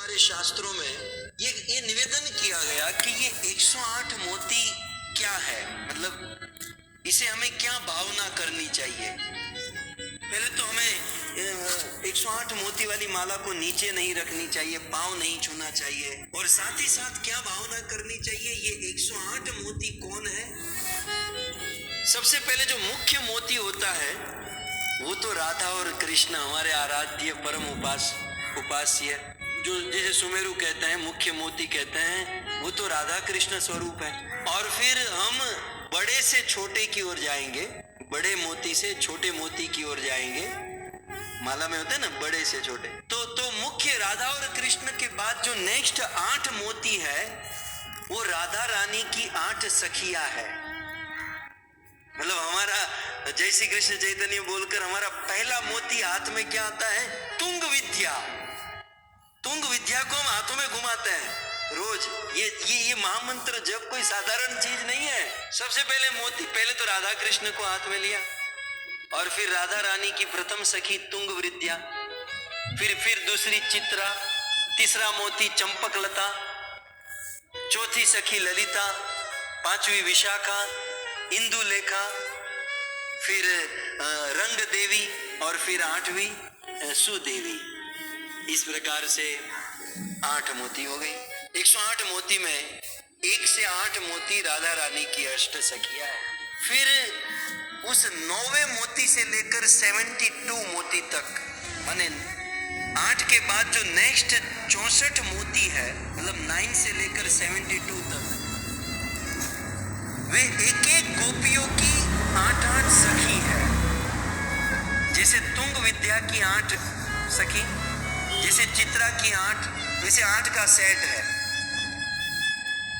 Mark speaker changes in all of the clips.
Speaker 1: सारे शास्त्रों में ये निवेदन किया गया कि ये 108 मोती क्या है, मतलब इसे हमें क्या भावना करनी चाहिए। पहले तो हमें 108 मोती वाली माला को नीचे नहीं रखनी चाहिए, पांव नहीं छूना चाहिए, और साथ ही साथ क्या भावना करनी चाहिए, ये 108 मोती कौन है। सबसे पहले जो मुख्य मोती होता है वो तो राधा और कृष्ण, हमारे आराध्य परम उपास्य, जो जिसे सुमेरु कहते हैं, मुख्य मोती कहते हैं, वो तो राधा कृष्ण स्वरूप है। और फिर हम बड़े से छोटे की ओर जाएंगे, बड़े मोती से छोटे मोती की ओर जाएंगे। माला में होता है ना बड़े से छोटे, तो मुख्य राधा और कृष्ण के बाद जो नेक्स्ट 8 मोती है वो राधा रानी की 8 सखिया है। मतलब हमारा जय श्री कृष्ण चैतन्य बोलकर हमारा पहला मोती हाथ में क्या आता है, तुंग विद्या। तुंग विद्या को हम हाथों में घुमाते हैं रोज। ये महामंत्र जब कोई साधारण चीज नहीं है। सबसे पहले मोती, पहले तो राधा कृष्ण को हाथ में लिया, और फिर राधा रानी की प्रथम सखी तुंग विद्या, फिर दूसरी चित्रा, तीसरा मोती चंपकलता, चौथी सखी ललिता, पांचवी विशाखा, इंदुलेखा, फिर रंग देवी, और फिर 8वीं सुदेवी। इस प्रकार से 8 मोती हो गई। 108 मोती में 1 से 8 मोती राधा रानी की अष्ट सखिया है। फिर उस 9वें मोती से लेकर 72 मोती तक, माने 8 के बाद जो नेक्स्ट 64 मोती है, मतलब 9 से लेकर 72 तक, वे एक एक गोपियों की 8-8 सखी है। जैसे तुंग विद्या की 8 सखी, जैसे चित्रा की 8, वैसे 8 का सेट है।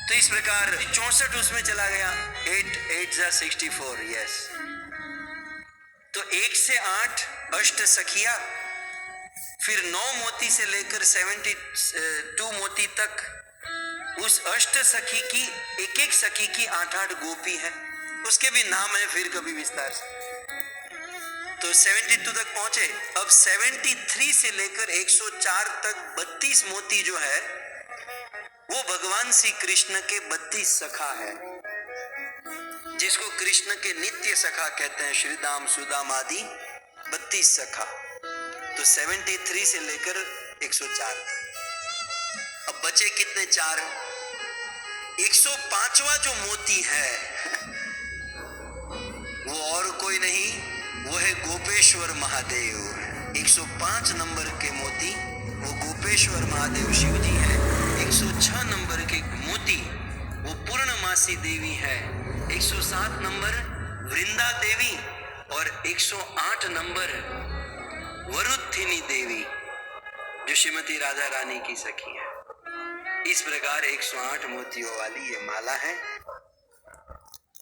Speaker 1: तो इस प्रकार 64 उसमें चला गया, 8 जा 64, यस। तो 1 से 8 अष्ट सखिया, फिर 9 मोती से लेकर 72 मोती तक उस अष्ट सखी की एक सखी की 8-8 गोपी है। उसके भी नाम है, फिर कभी विस्तार से। तो 72 तक पहुंचे। अब 73 से लेकर 104 तक 32 मोती जो है वो भगवान श्री कृष्ण के 32 सखा है, जिसको कृष्ण के नित्य सखा कहते हैं, श्रीदाम सुदाम आदि 32 सखा। तो 73 से लेकर 104 तक। अब बचे कितने? 4। 105वां जो मोती है वो और कोई नहीं, वो है गोपेश्वर महादेव। 105 नंबर के मोती वो गोपेश्वर महादेव शिव जी हैं। 106 नंबर के मोती वो पूर्णमासी देवी है। 107 नंबर वृंदा देवी, और 108 नंबर वरुथिनी देवी, जो श्रीमती राधा रानी की सखी है। इस प्रकार 108 मोतियों वाली ये माला है।